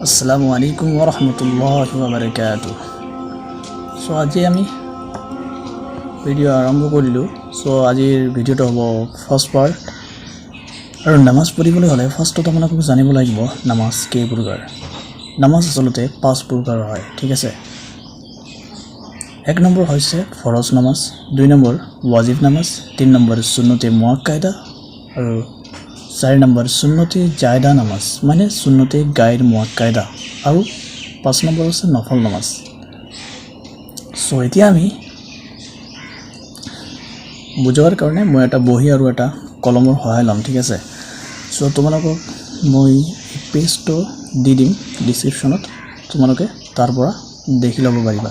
আসসালামু আলাইকুম ওয়া ৰাহমাতুল্লাহি ওয়া বাৰাকাতুহু। সো আজি আমি ভিডিও আৰম্ভ কৰিলোঁ। সো আজিৰ ভিডিওটো হ'ব ফাৰ্ষ্ট পাৰ্ট। আৰু নামাজ পঢ়িবলৈ হ'লে ফাৰ্ষ্টত আপোনালোকক জানিব লাগিব নামাজ কেই প্ৰকাৰ। নামাজ আচলতে 5 প্ৰকাৰ হয়, ঠিক আছে। 1 নম্বৰ হৈছে ফৰজ নামাজ, 2 নম্বৰ ৱাজিব নামাজ, 3 নম্বৰ সুন্নতে মুআক্কাদা আৰু 4 নম্বৰ সুন্নতে জায়দা নামাজ মানে সুন্নতে গায়ৰ মুআক্কাদা আৰু 5 নম্বৰ আছে নফল নামাজ। সো এতিয়া আমি বুজোৱাৰ কাৰণে মই এটা বহি আৰু এটা কলমৰ সহায় লম, ঠিক আছে। সো তোমালোকক মই পেজটো দি দিম ডেসক্ৰিপশনত, তোমালোকে তাৰ পৰা দেখি ল'ব পাৰিবা।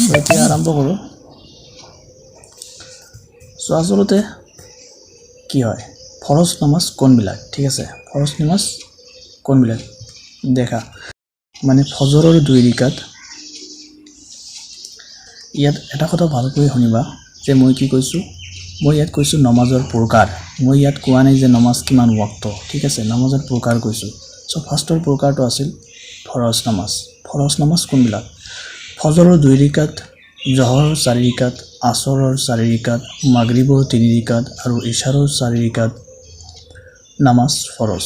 সো এতিয়া আৰম্ভ কৰোঁ। সো আচলতে কি হয় ফৰজ নামাজ কোনবিলাক, ঠিক আছে। ফৰজ নামাজ কোনবিলাক দেখা মানে ফজৰৰ 2 ৰিকাত। ইয়াত এটা কথা ভালকৈ শুনিবা যে মই কি কৈছোঁ, মই ইয়াত কৈছোঁ নামাজৰ প্ৰকাৰ। মই ইয়াত কোৱা নাই যে নামাজ কিমান ওয়াক্ত, ঠিক আছে। নামাজৰ প্ৰকাৰ কৈছোঁ। সো ফাৰ্ষ্টৰ প্ৰকাৰটো আছিল ফৰজ নামাজ। ফৰজ নামাজ কোনবিলাক ফজৰৰ 2 ৰিকাত, জহৰৰ 4 ৰিকাত, আসৰৰ 4 ৰিকাত, মাগৰিবৰ 3 ৰিকাত আৰু ইশাৰৰ 4 ৰিকাত নামাজ ফৰজ।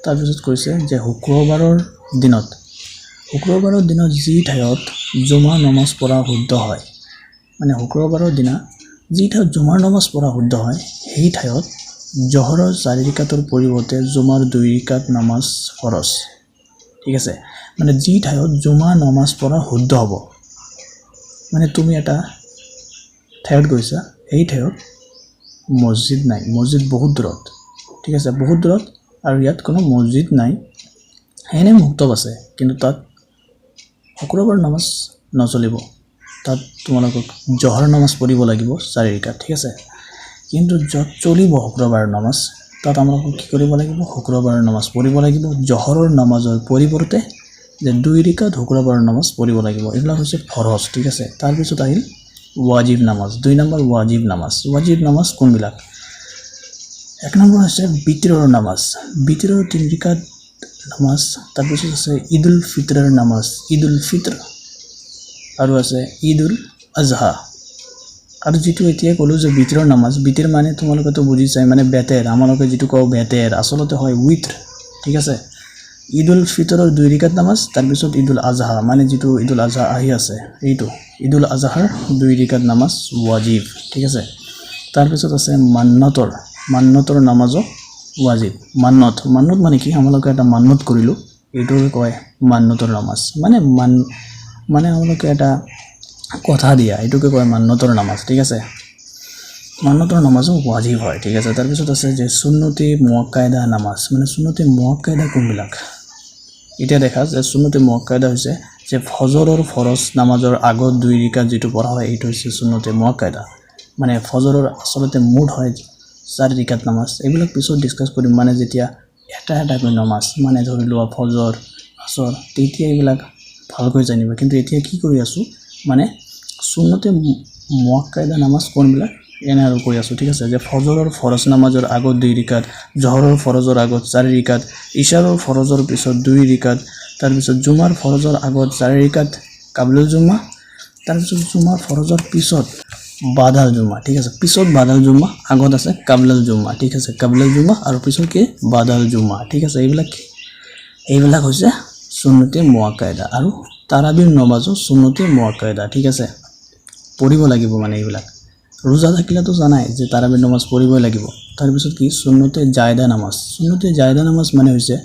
তাৰপিছত কৈছে যে শুক্ৰবাৰৰ দিনত যি ঠাইত জুমা নামাজ পঢ়া শুদ্ধ হয়, মানে শুক্ৰবাৰৰ দিনা যি ঠাইত জুমাৰ নামাজ পঢ়া শুদ্ধ হয় সেই ঠাইত জহৰৰ 4 ৰিকাতৰ পৰিৱৰ্তে জুমাৰ 2 ৰিকাত নামাজ ফরজ, ঠিক আছে। মানে যি ঠাইত জুমা নামাজ পঢ়া শুদ্ধ হ'ব, মানে তুমি এটা ঠাইত গৈছা, এই ঠাইত মসজিদ নাই, মসজিদ বহুত দূৰত, ঠিক আছে, বহুত দূৰত আৰু ইয়াত কোনো মসজিদ নাই, এনে মুক্তব আছে, কিন্তু তাত শুক্ৰবাৰ নামাজ নচলিব, তাত তোমালোকক জহৰ নামাজ পঢ়িব লাগিব 4 ৰিকাত, ঠিক আছে। কিন্তু য'ত চলিব শুক্ৰবাৰ নামাজ তাত আমৰা কি কৰিব লাগিব, শুক্ৰবাৰ নামাজ পঢ়িব লাগিব জহৰৰ নামাজৰ পৰিৱৰ্তে যে 2 ৰিকাত শুক্ৰবাৰ নামাজ পঢ়িব লাগিব। এগুলা হৈছে ফৰজ, ঠিক আছে। তাৰপিছত আহিল ওয়াজিব নামাজ। 2 নম্বৰ ওয়াজিব নামাজ। ওয়াজিব নামাজ কোনবিলাক 1 নম্বৰ আছে বিতৰৰ নামাজ, বিতৰৰ 3 ৰিকাত নামাজ। তাৰপিছত আছে ঈদুল ফিতৰৰ নামাজ, ঈদুল ফিতৰ আৰু আছে ঈদুল আজহা। আৰু যেটো এতিয়া ক'লো যে বিতৰৰ নামাজ, বিতৰ মানে তোমালোকে তো বুজি চাই, মানে বেতেৰ, আমালোকে যেটো কও বেতেৰ আচলতে হয় উইথৰ, ঠিক আছে। ঈদুল ফিতৰৰ 2 ৰিকাত নামাজ, তাৰপিছত ঈদুল আজহা মানে যেটো ঈদুল আজহা আহি আছে এইটো ঈদুল আজহাৰ 2 ৰিকাত নামাজ ওয়াজিব, ঠিক আছে। তাৰপিছত আছে মান্নতৰ নামাজও ওয়াজিব। মান্নত মানে কি, আমালোকে এটা মান্নত কৰিলো, এইটোকে কয় মান্নতৰ নামাজ। মানে আমালোকে এটা কথা দিয়া, এইটোকে কয় মান্নতৰ নামাজ, ঠিক আছে। মান্নতৰ নামাজও ওয়াজিব হয়, ঠিক আছে। তাৰপিছত আছে যে সুন্নতে মুআক্কাদা নামাজ, মানে সুন্নতে মুআক্কাদা কোনবিলাক। এতিয়া দেখা যে সুন্নতে মুআক্কাদা হৈছে যে ফজৰৰ ফৰজ নামাজৰ আগত 2 ৰিকাত যেটো পঢ়া হয় এইটো হৈছে সুন্নতে মুআক্কাদা। মানে ফজৰৰ আচলতে মুড হয় 4 ৰিকাত নামাজ। এইবিলাক পিছত ডিসকাস কৰিম, মানে যেতিয়া এটা কৰি নামাজ, মানে ধৰি লোৱা ফজৰ, আসৰ, তেতিয়া এইবিলাক ভালকৈ জানিবা। কিন্তু এতিয়া কি কৰি আছো, মানে সুন্নতে মুআক্কাদা নামাজ কোনবিলাক এনে আৰু কৈ আছো, ঠিক আছে। যে ফজৰৰ ফৰজ নামাজৰ আগত 2 ৰিকাত, জহৰৰ ফৰজৰ আগত 4 ৰিকাত, ইশাৰৰ ফৰজৰ পিছত 2 ৰিকাত, তাৰপিছত জুমাৰ ফৰজৰ আগত 4 ৰিকাত কাবলুল জুমা, তাৰপিছত জুমাৰ ফৰজৰ পিছত বাদাল জুমা, ঠিক আছে। পিছত বাদাল জুমা, আগত আছে কাবলুল জুমা, ঠিক আছে। কাবলুল জুমা আৰু পিছত কি বাদাল জুমা, ঠিক আছে। এইবিলাক হৈছে সুন্নতে মুআক্কাদা। আৰু তাৰাবিৰ নামাজও সুন্নতে মুআক্কাদা, ঠিক আছে, পঢ়িব লাগিব। মানে এইবিলাক ৰোজা থাকিলেতো জানাই যে তাৰাবিৰ নামাজ পড়িবই লাগিব। তাৰপিছত কি সুন্নতে জায়দা নামাজ। সুন্নতে জায়দা নামাজ মানে হৈছে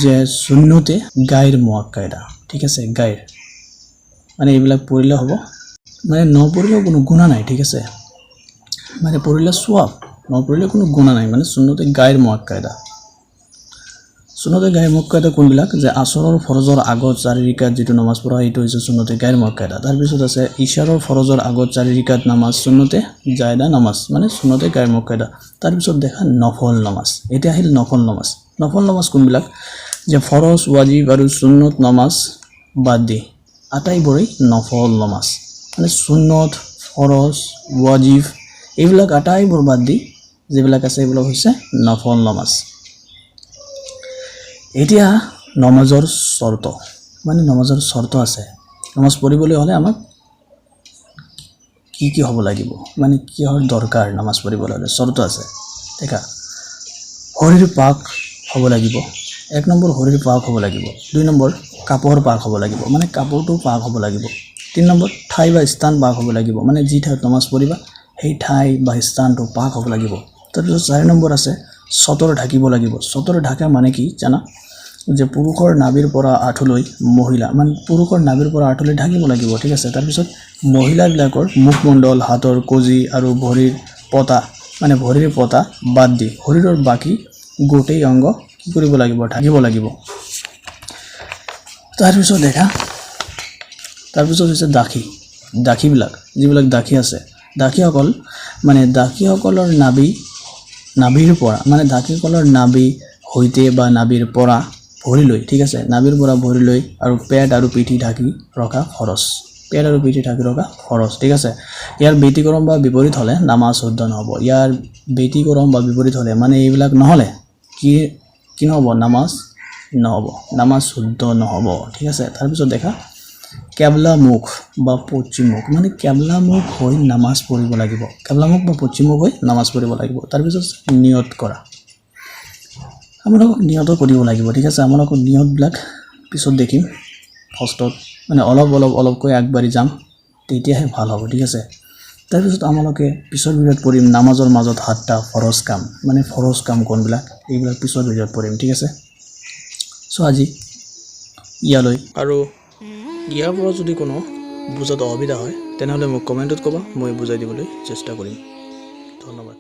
যে সুন্নতে গায়র মুআক্কাদা, ঠিক আছে। গায়র মানে এইবিলাক পড়িলে হ'ব, মানে নপড়িলেও কোনো গুনাহ নাই, ঠিক আছে। মানে পড়িলে সওয়াব, নপড়িলে কোনো গুনাহ নাই, মানে সুন্নতে গায়র মুআক্কাদা। সুন্নতে গায়র মুআক্কাদা কোনবিলাক যে আসৰৰ ফৰজৰ আগত 4 ৰিকাত যেটো নামাজ পঢ়া এইটো হৈছে সুন্নতে গায়ৰ মুআক্কাদা। তাৰপিছত আছে ইশাৰৰ ফৰজৰ আগত 4 ৰিকাত নামাজ, সুন্নতে জায়দা নামাজ, মানে সুন্নতে গায়ৰ মুআক্কাদা। তাৰপিছত দেখা নফল নামাজ। এটা আহিল নফল নামাজ। নফল নামাজ কোনবিলাক যে ফরজ, ওয়াজিব আৰু সুন্নত নামাজ বাদ দি আটাইবোৰে নফল নামাজ, মানে সুন্নত, ফৰজ, ওয়াজিব এইবিলাক আটাইবোৰ বাদ দি যিবিলাক আছে এইবিলাক হৈছে নফল নামাজ। এতিয়া নমাজৰ চৰ্ত মানে নমাজৰ চৰ্ত আছে নমাজ পঢ়িবলৈ হ'লে আমাক কি হ'ব লাগিব মানে কিহৰ দৰকাৰ নমাজ পঢ়িবলৈ হ'লে চৰ্ত আছে দেখা শৰীৰ পাক হ'ব লাগিব 1 নম্বৰ শৰীৰ পাক হ'ব লাগিব 2 নম্বৰ কাপোৰ পাক হ'ব লাগিব মানে কাপোৰটো পাক হ'ব লাগিব 3 নম্বৰ ঠাই বা স্থান পাক হ'ব লাগিব মানে যি ঠাইত নমাজ পঢ়িবা সেই ঠাই বা স্থানটো পাক হ'ব লাগিব তাৰপিছত 4 নম্বৰ আছে সতৰ ঢাকিব লাগিব সতৰ ঢাকা মানে কি জানা যে পুৰুষৰ নাভিৰ পৰা আঁঠুলৈ মহিলা মানে পুৰুষৰ নাভিৰ পৰা আঁঠুলৈ ঢাকিব লাগিব ঠিক আছে তাৰপিছত মহিলাবিলাকৰ মুখমণ্ডল হাতৰ কজি আৰু ভৰিৰ পতা মানে ভৰিৰ পতা বাদ দি শৰীৰৰ বাকি গোটেই অংগ কি কৰিব লাগিব ঢাকিব লাগিব তাৰপিছত দেখা তাৰপিছত হৈছে দাখিবিলাক যিবিলাক দাখি আছে দাখিসকল মানে দাখিসকলৰ নাভিৰ পৰা মানে দাখিসকলৰ নাভি হৈতে বা নাভিৰ পৰা ভৰিলৈ ঠিক আছে নাভিৰ পৰা ভৰিলৈ আৰু পেট আৰু পিঠি ঢাকি ৰখা ফৰজ পেট আৰু পিঠি ঢাকি ৰখা ফৰজ ঠিক আছে ইয়াৰ ব্যতিক্ৰম বা বিপৰীত হ'লে নামাজ শুদ্ধ নহ'ব ইয়াৰ ব্যতিক্ৰম বা বিপৰীত হ'লে মানে এইবিলাক নহ'লে কি নহ'ব নামাজ শুদ্ধ নহ'ব ঠিক আছে তাৰপিছত দেখা কেবলা মুখ বা পশ্চিম মুখ মানে কেবলা মুখ হৈ নামাজ পঢ়িব লাগিব কেবলা মুখ বা পশ্চিম মুখ হৈ নামাজ পঢ়িব লাগিব তাৰপিছত নিয়ত কৰা আপোনালোকক নিয়ত কৰিব লাগিব ঠিক আছে আপোনালোকক নিয়তবিলাক পিছত দেখিম ফাৰ্ষ্টত মানে অলপকৈ আগবাঢ়ি যাম তেতিয়াহে ভাল হ'ব ঠিক আছে তাৰপিছত আপোনালোকে পিছৰ ভিডিঅ'ত পঢ়িম নামাজৰ মাজত 7টা ফৰজ কাম মানে ফৰজ কাম কোনবিলাক এইবিলাক পিছৰ ভিডিঅ'ত পঢ়িম ঠিক আছে সো আজি ইয়ালৈ আৰু ইয়াৰ পৰা যদি কোনো বুজাত অসুবিধা হয় তেনেহ'লে মোক কমেণ্টত ক'বা মই বুজাই দিবলৈ চেষ্টা কৰিম ধন্যবাদ